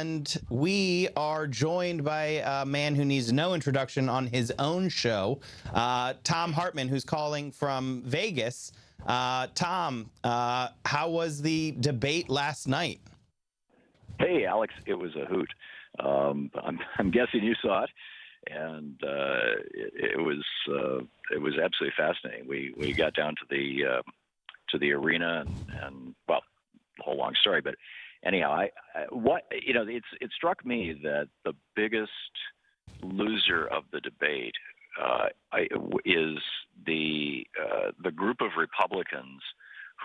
And we are joined by a man who needs no introduction on his own show, Thom Hartmann, who's calling from Vegas. Thom, how was the debate last night? Hey, Alex, it was a hoot. I'm guessing you saw it, and it was absolutely fascinating. We got down to the arena, and well, the whole long story, but anyhow, it struck me that the biggest loser of the debate is the group of Republicans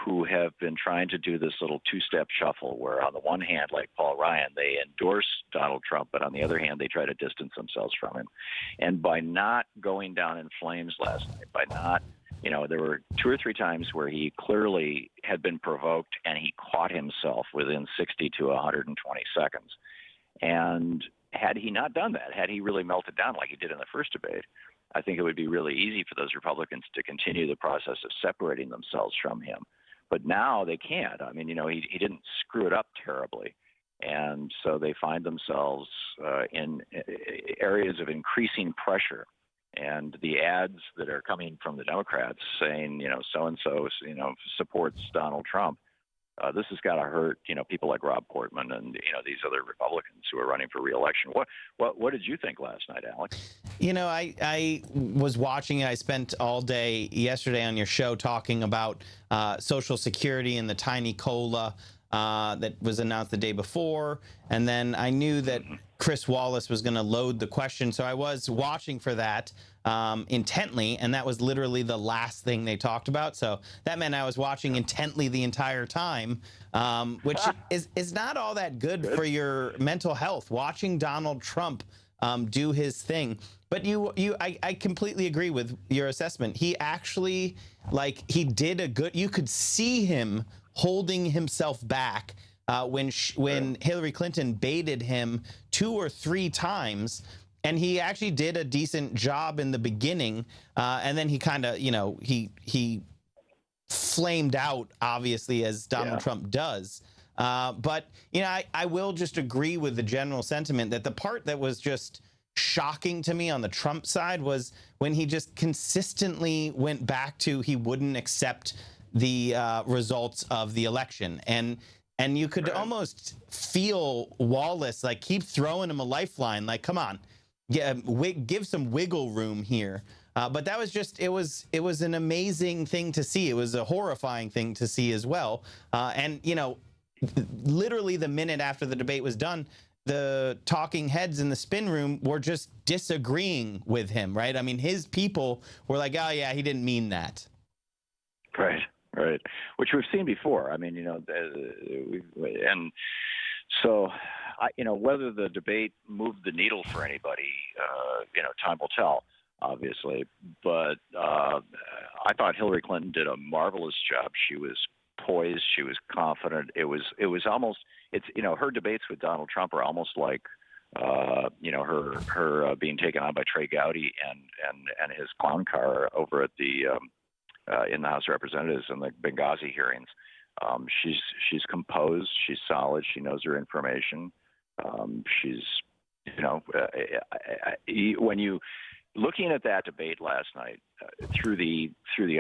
who have been trying to do this little two-step shuffle where on the one hand, like Paul Ryan, they endorse Donald Trump, but on the other hand, they try to distance themselves from him. And by not going down in flames last night, by not, there were 2 or 3 times where he clearly had been provoked and he caught himself within 60 to 120 seconds. And had he not done that, had he really melted down like he did in the first debate, I think it would be really easy for those Republicans to continue the process of separating themselves from him. But now they can't. I mean, he didn't screw it up terribly. And so they find themselves in areas of increasing pressure. And the ads that are coming from the Democrats saying, so-and-so, supports Donald Trump, this has got to hurt, people like Rob Portman and, these other Republicans who are running for re-election. What did you think last night, Alex? I was watching it. I spent all day yesterday on your show talking about Social Security and the tiny COLA that was announced the day before. And then I knew that Chris Wallace was going to load the question. So I was watching for that intently. And that was literally the last thing they talked about. So that meant I was watching intently the entire time, which is not all that good for your mental health, watching Donald Trump do his thing. But I completely agree with your assessment. He actually, he did a good, you could see him holding himself back when Hillary Clinton baited him 2 or 3 times. And he actually did a decent job in the beginning. And then he kind of, he flamed out, obviously, as Donald Trump does. But, I will just agree with the general sentiment that the part that was just shocking to me on the Trump side was when he just consistently went back to he wouldn't accept the results of the election. And you could almost feel Wallace keep throwing him a lifeline, come on, give some wiggle room here. But that was just it was an amazing thing to see. It was a horrifying thing to see as well. And literally the minute after the debate was done, the talking heads in the spin room were just disagreeing with him, right? I mean, his people were like, oh, yeah, he didn't mean that. Right. Which we've seen before. I mean, and so, whether the debate moved the needle for anybody, time will tell, obviously. But I thought Hillary Clinton did a marvelous job. She was poised. She was confident. It was almost, her debates with Donald Trump are almost like, her being taken on by Trey Gowdy and his clown car over at the in the House of Representatives in the Benghazi hearings. She's composed. She's solid. She knows her information. She's, when you looking at that debate last night through the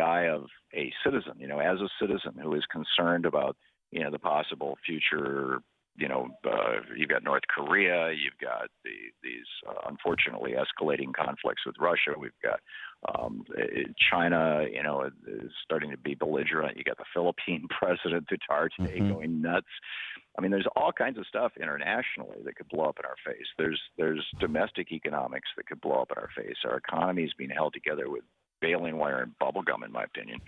eye of a citizen, as a citizen who is concerned about, the possible future. You've got North Korea. You've got these unfortunately escalating conflicts with Russia. We've got China, is starting to be belligerent. You got the Philippine president Duterte going nuts. I mean, there's all kinds of stuff internationally that could blow up in our face. There's domestic economics that could blow up in our face. Our economy is being held together with baling wire and bubble gum, in my opinion.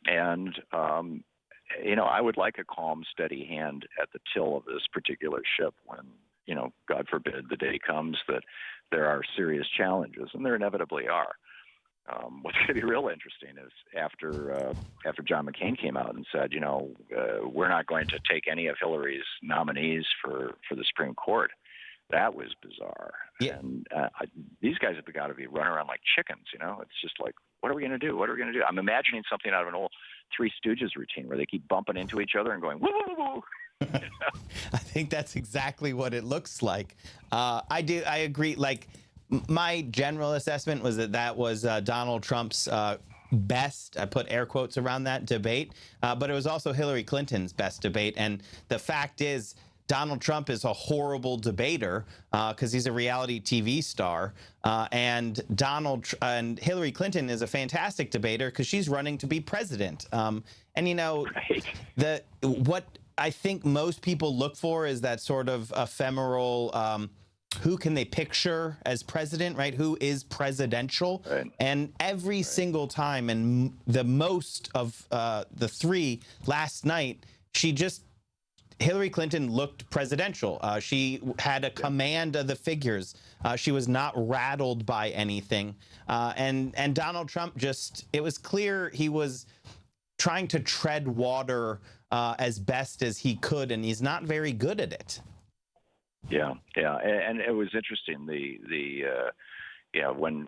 And I would like a calm, steady hand at the till of this particular ship when, God forbid, the day comes that there are serious challenges, and there inevitably are. What's going to be real interesting is after John McCain came out and said, we're not going to take any of Hillary's nominees for the Supreme Court. That was bizarre. Yeah. And these guys have got to be running around like chickens. It's just like, what are we going to do? What are we going to do? I'm imagining something out of an old Three Stooges routine where they keep bumping into each other and going, woo, woo, woo. I think that's exactly what it looks like. I agree. Like my general assessment was that was Donald Trump's best. I put air quotes around that debate, but it was also Hillary Clinton's best debate. And the fact is, Donald Trump is a horrible debater because he's a reality TV star, and Hillary Clinton is a fantastic debater because she's running to be president. And you know, Right. what I think most people look for is that sort of ephemeral. Who can they picture as president, right? Who is presidential? Right. And every single time, and the most of the three last night, Hillary Clinton looked presidential. She had a command of the figures. She was not rattled by anything. And Donald Trump it was clear he was trying to tread water as best as he could, and he's not very good at it. Yeah, and it was interesting.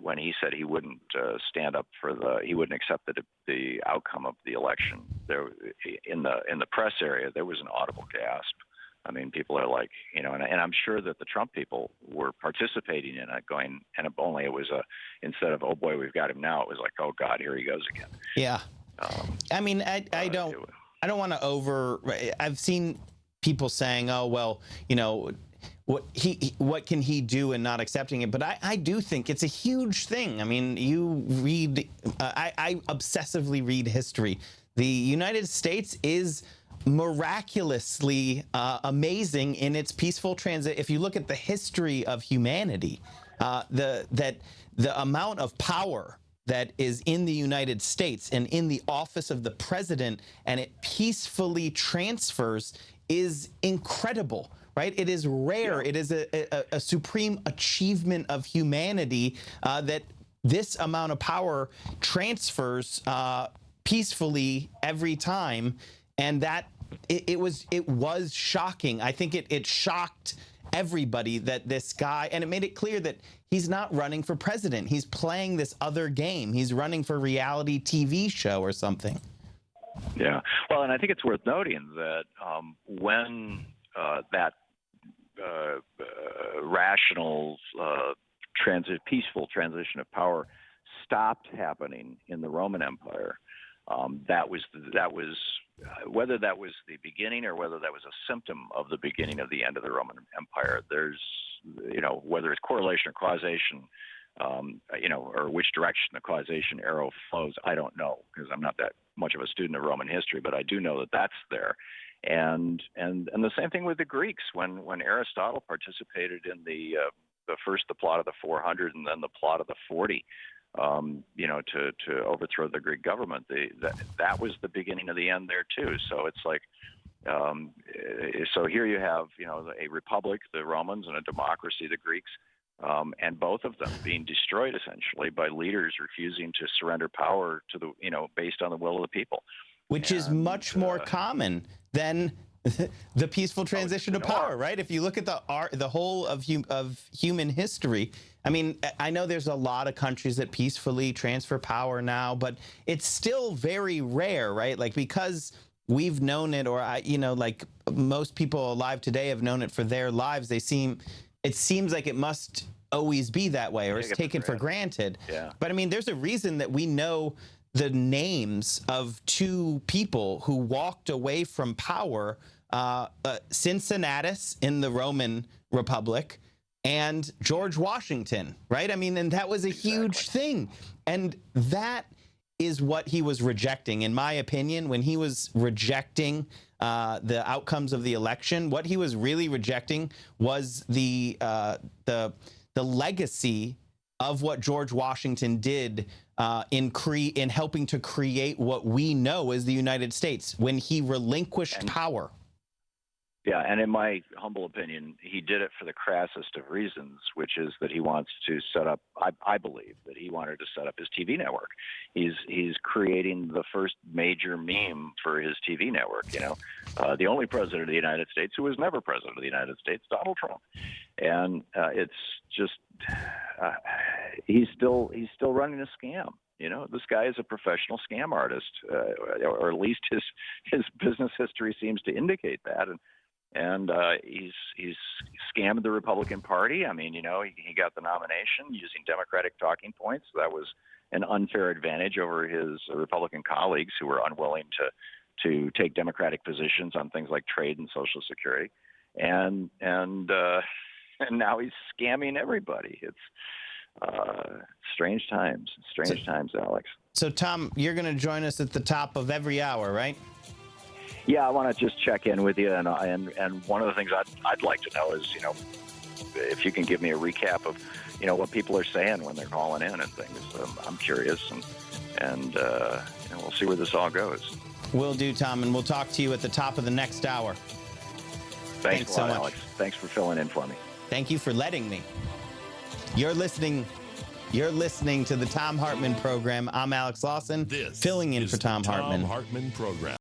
When he said he wouldn't stand up he wouldn't accept the outcome of the election. There, in the press area, there was an audible gasp. I mean, people are like, and I'm sure that the Trump people were participating in it, going, and if only it was instead of, oh boy, we've got him now, it was like, oh God, here he goes again. Yeah. I mean, I don't want to I've seen people saying, oh, well, what can he do in not accepting it? But I do think it's a huge thing. I mean, I obsessively read history. The United States is miraculously amazing in its peaceful transit. If you look at the history of humanity, the amount of power that is in the United States and in the office of the president, and it peacefully transfers, is incredible. Right? It is rare. Yeah. It is a supreme achievement of humanity that this amount of power transfers peacefully every time, and that it was shocking. I think it shocked everybody that this guy, and it made it clear that he's not running for president. He's playing this other game. He's running for a reality TV show or something. Yeah. Well, and I think it's worth noting that when that rational, peaceful transition of power stopped happening in the Roman Empire, that was whether that was the beginning or whether that was a symptom of the beginning of the end of the Roman Empire. There's, whether it's correlation or causation, or which direction the causation arrow flows, I don't know, because I'm not that much of a student of Roman history, but I do know that that's there. And the same thing with the Greeks. When Aristotle participated in the plot of the 400 and then the plot of the 40, to overthrow the Greek government, that was the beginning of the end there too. So it's like, so here you have a republic, the Romans, and a democracy, the Greeks, and both of them being destroyed essentially by leaders refusing to surrender power to based on the will of the people. Which is much more common than the peaceful transition to power, right? If you look at the whole of human history, I mean, I know there's a lot of countries that peacefully transfer power now, but it's still very rare, right? Like, because we've known it, or like most people alive today have known it for their lives. It seems like it must always be that way, or it's taken for granted. Yeah. But I mean, there's a reason that we know the names of two people who walked away from power, Cincinnatus in the Roman Republic and George Washington, right? I mean, and that was a huge thing. And that is what he was rejecting, in my opinion, when he was rejecting the outcomes of the election. What he was really rejecting was the legacy of what George Washington did in helping to create what we know as the United States when he relinquished power. Yeah, and in my humble opinion, he did it for the crassest of reasons, which is that he wants to set up, I believe, that he wanted to set up his TV network. He's creating the first major meme for his TV network, the only president of the United States who was never president of the United States, Donald Trump. And it's just, he's still running a scam. This guy is a professional scam artist, or at least his business history seems to indicate that. And and he's scammed the Republican Party. I mean, he got the nomination using Democratic talking points. That was an unfair advantage over his Republican colleagues who were unwilling to take Democratic positions on things like trade and Social Security, and now he's scamming everybody. It's strange times, Alex. So, Thom, you're going to join us at the top of every hour, right? Yeah, I want to just check in with you, and one of the things I'd like to know is, if you can give me a recap of, what people are saying when they're calling in and things. I'm curious, and we'll see where this all goes. Will do, Thom, and we'll talk to you at the top of the next hour. Thanks so a lot, much, Alex. Thanks for filling in for me. Thank you for letting me. You're listening to the Thom Hartmann program. I'm Alex Lawson, filling in for Thom Hartmann. Thom Hartmann program.